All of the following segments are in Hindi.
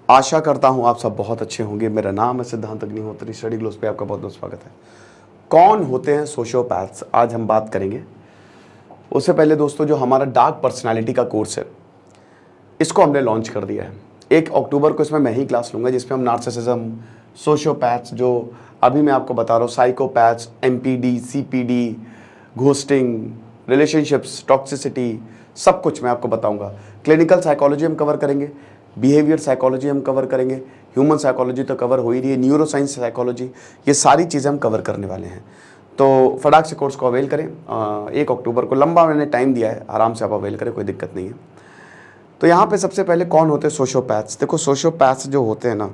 आशा करता हूँ आप सब बहुत अच्छे होंगे। मेरा नाम है सिद्धांत अग्निहोत्री। स्टडी ग्लोस पे आपका बहुत बहुत स्वागत है। कौन होते हैं सोशियोपैथ्स, आज हम बात करेंगे। उससे पहले दोस्तों, जो हमारा डार्क पर्सनालिटी का कोर्स है, इसको हमने लॉन्च कर दिया है। 1 अक्टूबर को इसमें मैं ही क्लास लूँगा, जिसमें हम नार्सिसिज्म, सोशियोपैथ्स, जो अभी मैं आपको बता रहा हूँ, psychopaths, MPD, CPD, ghosting, relationships, toxicity, सब कुछ मैं आपको बताऊंगा। क्लिनिकल साइकोलॉजी हम कवर करेंगे, बिहेवियर साइकोलॉजी हम कवर करेंगे, ह्यूमन साइकोलॉजी तो कवर हो ही रही है, न्यूरो साइंस साइकोलॉजी, ये सारी चीज़ें हम कवर करने वाले हैं। तो फटाक से कोर्स को अवेल करें। 1 अक्टूबर को लंबा मैंने टाइम दिया है, आराम से आप अवेल करें, कोई दिक्कत नहीं है। तो यहाँ पे सबसे पहले कौन होते हैं सोशियोपैथ्स। देखो, सोशियोपैथ्स जो होते हैं ना,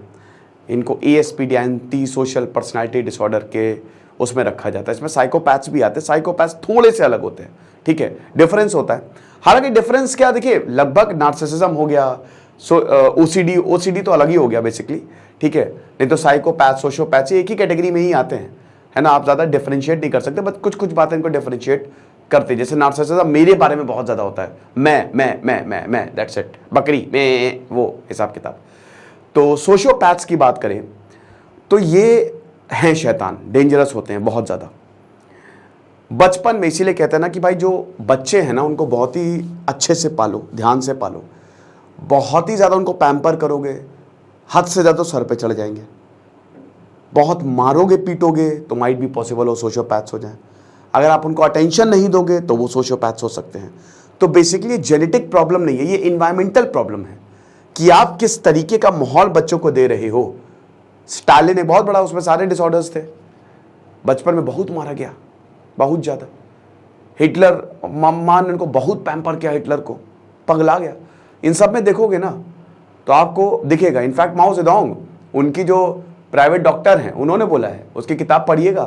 इनको ASPD anti social personality disorder के उसमें रखा जाता है। इसमें साइकोपैथ्स भी आते हैं। साइकोपैथ्स थोड़े से अलग होते हैं, ठीक है, डिफरेंस होता है। हालांकि डिफरेंस क्या, देखिए, लगभग नार्सिसिज्म हो गया, OCD तो अलग ही हो गया बेसिकली, ठीक है। नहीं तो साइकोपैथ, सोशियोपैथ एक ही कैटेगरी में ही आते हैं, है ना। आप ज़्यादा डिफरेंशिएट नहीं कर सकते, बट कुछ कुछ बातें इनको डिफरेंशिएट करते हैं। जैसे नार्सिसिज्म मेरे बारे में बहुत ज़्यादा होता है, मैं दैट्स इट, बकरी मैं, वो हिसाब किताब। तो सोशियोपैथ्स की बात करें तो ये हैं शैतान, डेंजरस होते हैं बहुत ज़्यादा। बचपन में इसीलिए कहते हैं ना कि भाई जो बच्चे हैं ना, उनको बहुत ही अच्छे से पालो, ध्यान से पालो। बहुत ही ज़्यादा उनको पैम्पर करोगे, हद से ज़्यादा तो सर पे चढ़ जाएंगे। बहुत मारोगे पीटोगे तो माइट भी पॉसिबल हो सोशियोपैथ्स हो जाए। अगर आप उनको अटेंशन नहीं दोगे तो वो सोशियोपैथ्स हो सकते हैं। तो बेसिकली जेनेटिक प्रॉब्लम नहीं है, ये इन्वायरमेंटल प्रॉब्लम है कि आप किस तरीके का माहौल बच्चों को दे रहे हो। स्टालिन एक बहुत बड़ा, उसमें सारे डिसऑर्डर्स थे। बचपन में बहुत मारा गया, बहुत ज़्यादा। हिटलर, मां ने उनको बहुत पैम्पर किया, हिटलर को पगला गया। इन सब में देखोगे ना तो आपको दिखेगा। इनफैक्ट माओ जेडोंग, उनकी जो प्राइवेट डॉक्टर हैं, उन्होंने बोला है, उसकी किताब पढ़िएगा,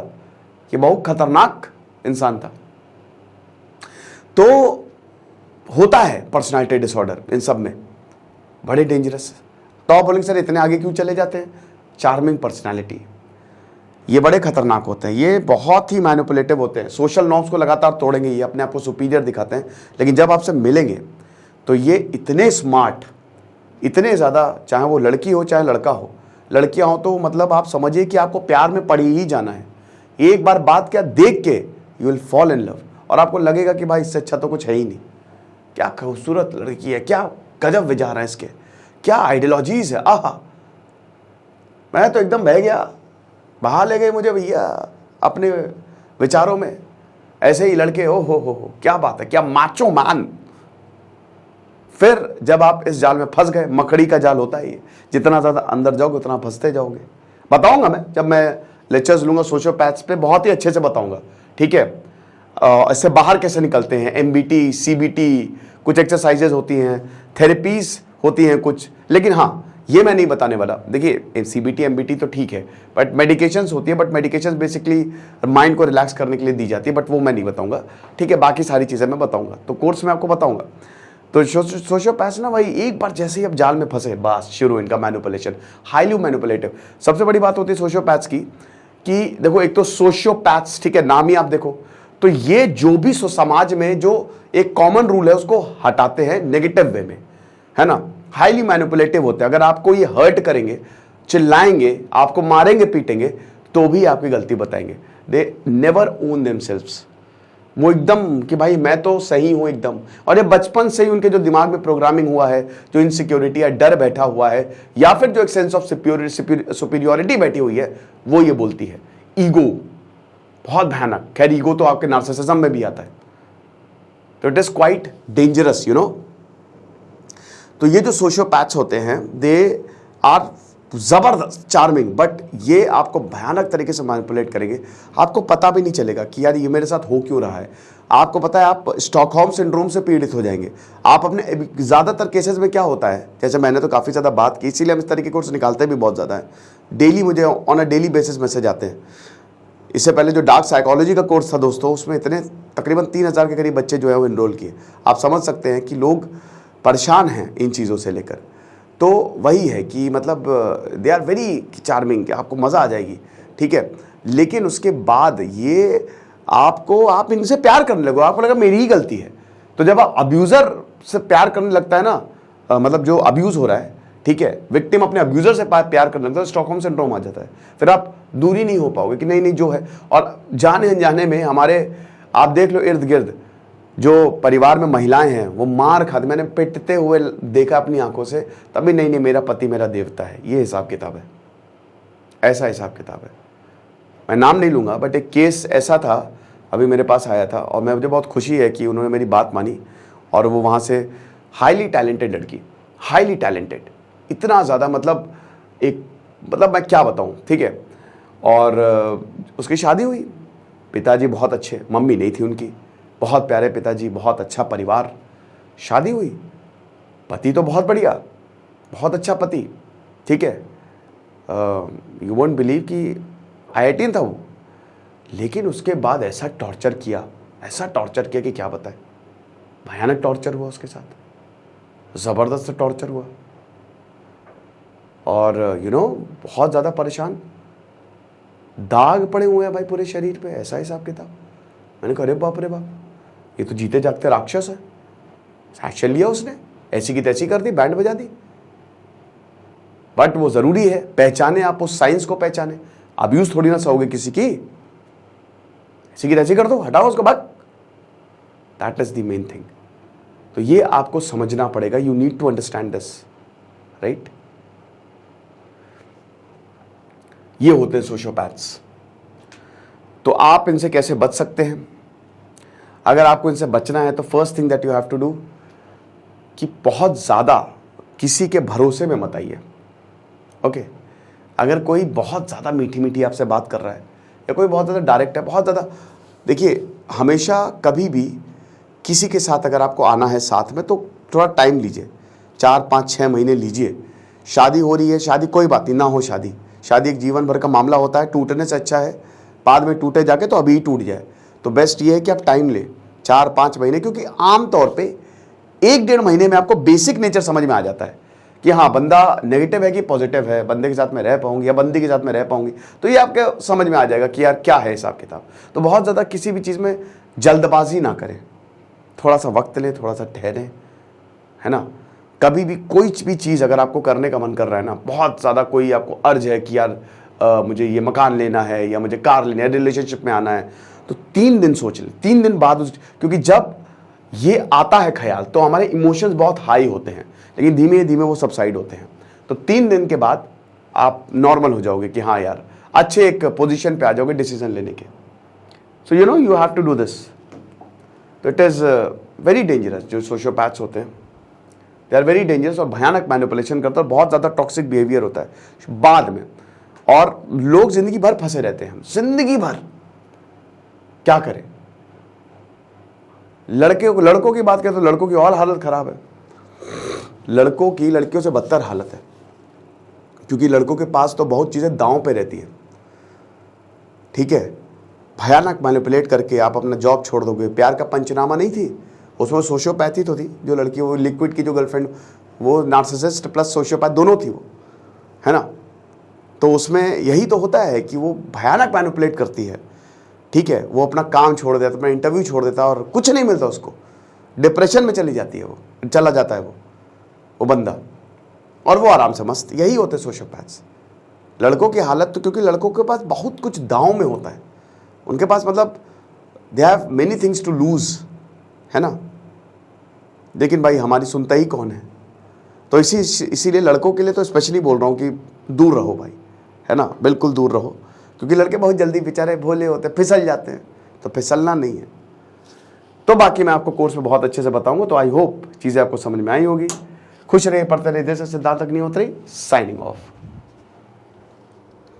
कि बहुत खतरनाक इंसान था। तो होता है पर्सनालिटी डिसऑर्डर इन सब में, बड़े डेंजरस। तो आप बोलेंगे सर इतने आगे क्यों चले जाते हैं। चार्मिंग पर्सनालिटी, ये बड़े खतरनाक होते हैं, ये बहुत ही मैनिपुलेटिव होते हैं। सोशल नॉर्म्स को लगातार तोड़ेंगे, ये अपने आप को सुपीरियर दिखाते हैं, लेकिन जब आपसे मिलेंगे तो ये इतने स्मार्ट, इतने ज़्यादा, चाहे वो लड़की हो चाहे लड़का हो। लड़कियां हो तो मतलब आप समझिए कि आपको प्यार में पड़ ही जाना है। एक बार बात क्या देख के you will fall in love, और आपको लगेगा कि भाई इससे अच्छा तो कुछ है ही नहीं। क्या खूबसूरत लड़की है, क्या गजब विचार है इसके, क्या आइडियोलॉजीज है, आहा। मैं तो एकदम बह गया, बहा ले गए मुझे भैया अपने विचारों में। ऐसे ही लड़के, ओ हो, क्या बात है, क्या माचो मान। फिर जब आप इस जाल में फंस गए, मकड़ी का जाल होता है ये, जितना ज़्यादा अंदर जाओगे उतना फंसते जाओगे। बताऊंगा मैं, जब मैं लेक्चर्स लूंगा सोशियोपैथ्स पे, बहुत ही अच्छे से बताऊंगा, ठीक है। इससे बाहर कैसे निकलते हैं, MBT, CBT, कुछ एक्सरसाइजेज होती हैं, थेरेपीज होती हैं कुछ। लेकिन हाँ, ये मैं नहीं बताने वाला। देखिए, CBT MBT तो ठीक है, बट मेडिकेशंस होती है, बट मेडिकेशंस बेसिकली माइंड को रिलैक्स करने के लिए दी जाती है, बट वो मैं नहीं बताऊंगा, ठीक है। बाकी सारी चीज़ें मैं बताऊंगा, तो कोर्स में आपको बताऊंगा। तो सोशियोपैथ्स ना भाई, एक बार जैसे ही अब जाल में फंसे, बस शुरू इनका मैनिपुलेशन, हाईली मैनिपुलेटिव। सबसे बड़ी बात होती है सोशियोपैथ्स की कि देखो, एक तो सोशियोपैथ्स, ठीक है, नाम ही आप देखो, तो ये जो भी समाज में जो एक कॉमन रूल है उसको हटाते हैं नेगेटिव वे में, है ना। हाईली मैनिपुलेटिव होते हैं। अगर आपको ये हर्ट करेंगे, चिल्लाएंगे, आपको मारेंगे पीटेंगे, तो भी आपकी गलती बताएंगे। They never own themselves. वो एकदम कि भाई मैं तो सही हूं एकदम। और ये बचपन से ही उनके जो दिमाग में प्रोग्रामिंग हुआ है, जो इनसिक्योरिटी या डर बैठा हुआ है, या फिर जो एक सेंस ऑफ सुपीरियरिटी बैठी हुई है, वो ये बोलती है। ईगो बहुत भयानक। खैर, ईगो तो आपके नार्सिसिज्म में भी आता है, तो it is quite dangerous, you know. तो ये जो सोशियोपैथ्स होते हैं, दे आर जबरदस्त चार्मिंग, बट ये आपको भयानक तरीके से मैनिपुलेट करेंगे। आपको पता भी नहीं चलेगा कि यार ये मेरे साथ हो क्यों रहा है। आपको पता है, आप स्टॉकहोम सिंड्रोम से पीड़ित हो जाएंगे। आप अपने ज़्यादातर केसेस में क्या होता है, जैसे मैंने तो काफ़ी ज़्यादा बात की, इसीलिए हम इस तरीके के कोर्स निकालते भी बहुत ज़्यादा है। डेली मुझे on a daily basis message आते हैं। इससे पहले जो डार्क साइकोलॉजी का कोर्स था दोस्तों, उसमें इतने तकरीबन 3000 के करीब बच्चे जो है वो इनरोल किए। आप समझ सकते हैं कि लोग परेशान हैं इन चीज़ों से लेकर। तो वही है कि मतलब दे आर वेरी चार्मिंग, आपको मज़ा आ जाएगी, ठीक है। लेकिन उसके बाद ये आप इनसे प्यार करने लगो, आपको लगा मेरी ही गलती है। तो जब आप अब्यूज़र से प्यार करने लगता है ना, मतलब जो अब्यूज़ हो रहा है, ठीक है, विक्टिम अपने अब्यूजर से प्यार करने लगता है, स्टॉकहोम सिंड्रोम आ जाता है, फिर आप दूर ही नहीं हो पाओगे कि नहीं नहीं जो है। और जाने अनजाने में हमारे, आप देख लो इर्द गिर्द जो परिवार में महिलाएं हैं वो मार खाती, मैंने पिटते हुए देखा अपनी आंखों से, तभी नहीं नहीं मेरा पति मेरा देवता है। ये हिसाब किताब है, ऐसा हिसाब किताब है। मैं नाम नहीं लूंगा, बट एक केस ऐसा था, अभी मेरे पास आया था, और मुझे बहुत खुशी है कि उन्होंने मेरी बात मानी, और वो वहाँ से हाईली टैलेंटेड लड़की, हाईली टैलेंटेड, इतना ज़्यादा मतलब मैं क्या बताऊँ, ठीक है। और उसकी शादी हुई, पिताजी बहुत अच्छे, मम्मी नहीं थी उनकी, बहुत प्यारे पिताजी, बहुत अच्छा परिवार, शादी हुई, पति तो बहुत बढ़िया, बहुत अच्छा पति, ठीक है। यू वोंट बिलीव कि IIT था वो, लेकिन उसके बाद ऐसा टॉर्चर किया, ऐसा टॉर्चर किया कि क्या बताए, भयानक टॉर्चर हुआ उसके साथ, ज़बरदस्त टॉर्चर हुआ, और बहुत ज़्यादा परेशान, दाग पड़े हुए हैं भाई पूरे शरीर पे, ऐसा हिसाब किताब। मैंने कहा अरे बाप रे बाप, ये तो जीते जागते राक्षस है। एक्शन लिया उसने, ऐसी की तैसी कर दी, बैंड बजा दी। बट वो ज़रूरी है, पहचाने आप उस साइंस को, पहचाने। अब्यूज थोड़ी ना सहोगे किसी की, ऐसी की तैसी कर दो, हटाओ उसको, भाग। That is the main thing. तो ये आपको समझना पड़ेगा, you need to understand this, right. ये होते हैं सोशियोपैथ्स। तो आप इनसे कैसे बच सकते हैं? अगर आपको इनसे बचना है तो first thing that you have to do, कि बहुत ज़्यादा किसी के भरोसे में मत आइए, ओके। अगर कोई बहुत ज़्यादा मीठी मीठी आपसे बात कर रहा है, या कोई बहुत ज़्यादा डायरेक्ट है, बहुत ज़्यादा, देखिए हमेशा कभी भी किसी के साथ अगर आपको आना है साथ में, तो थोड़ा टाइम लीजिए, 4, 5, 6 महीने लीजिए। शादी हो रही है, शादी कोई बात नहीं, ना हो शादी, शादी एक जीवन भर का मामला होता है, टूटने से अच्छा है बाद में टूटे जाके तो अभी ही टूट जाए। तो बेस्ट ये है कि आप टाइम लें, 4-5 महीने, क्योंकि आमतौर पे 1-1.5 महीने में आपको बेसिक नेचर समझ में आ जाता है कि हाँ बंदा नेगेटिव है कि पॉजिटिव है, बंदे के साथ में रह पाऊंगी या बंदी के साथ में रह पाऊंगी, तो ये आपके समझ में आ जाएगा कि यार क्या है हिसाब किताब। तो बहुत ज़्यादा किसी भी चीज़ में जल्दबाजी ना करें, थोड़ा सा वक्त लें, थोड़ा सा ठहरें, है ना। कभी भी कोई भी चीज़ अगर आपको करने का मन कर रहा है ना, बहुत ज़्यादा कोई आपको अर्ज है कि यार मुझे ये मकान लेना है या मुझे कार लेना है, रिलेशनशिप में आना है, तो 3 दिन सोच लें, 3 दिन बाद क्योंकि जब ये आता है ख्याल तो हमारे इमोशंस बहुत हाई होते हैं, लेकिन धीमे धीमे वो सबसाइड होते हैं। तो 3 दिन के बाद आप नॉर्मल हो जाओगे कि हाँ यार अच्छे एक पोजीशन पे आ जाओगे डिसीजन लेने के। So you have to do this. तो इट इज़ वेरी डेंजरस। जो सोशियोपैथ्स होते हैं दे आर वेरी डेंजरस, और भयानक मैनिपुलेशन करता है, बहुत ज़्यादा टॉक्सिक बिहेवियर होता है बाद में, और लोग जिंदगी भर फंसे रहते हैं, जिंदगी भर। क्या करें? लड़कों की बात करें तो लड़कों की और हालत खराब है, लड़कियों से बदतर हालत है, क्योंकि लड़कों के पास तो बहुत चीज़ें दांव पे रहती है, ठीक है। भयानक मैनिपुलेट करके आप अपना जॉब छोड़ दोगे। प्यार का पंचनामा नहीं थी, उसमें सोशियोपैथी तो थी, जो लड़की, वो लिक्विड की जो गर्लफ्रेंड, वो नार्सिसिस्ट प्लस सोशियोपैथ दोनों थी वो, है ना। तो उसमें यही तो होता है कि वो भयानक मैनिपुलेट करती है, ठीक है। वो अपना काम छोड़ देता, अपना इंटरव्यू छोड़ देता, और कुछ नहीं मिलता उसको, डिप्रेशन में चली जाती है, वो चला जाता है वो बंदा, और वो आराम से मस्त। यही होते सोशियोपैथ्स। लड़कों की हालत तो, क्योंकि लड़कों के पास बहुत कुछ दांव में होता है, उनके पास मतलब they have many things to lose, है ना। लेकिन भाई हमारी सुनता ही कौन है। तो इसीलिए लड़कों के लिए तो स्पेशली बोल रहा हूँ कि दूर रहो भाई, है ना, बिल्कुल दूर रहो, क्योंकि लड़के बहुत जल्दी बेचारे भोले होते हैं, फिसल जाते हैं, तो फिसलना नहीं है। तो बाकी मैं आपको कोर्स में बहुत अच्छे से बताऊंगा। तो आई होप चीज़ें आपको समझ में आई होगी। खुश रहे, पढ़ते रहे। जैसे सिद्धांत अग्निहोत्री साइनिंग ऑफ।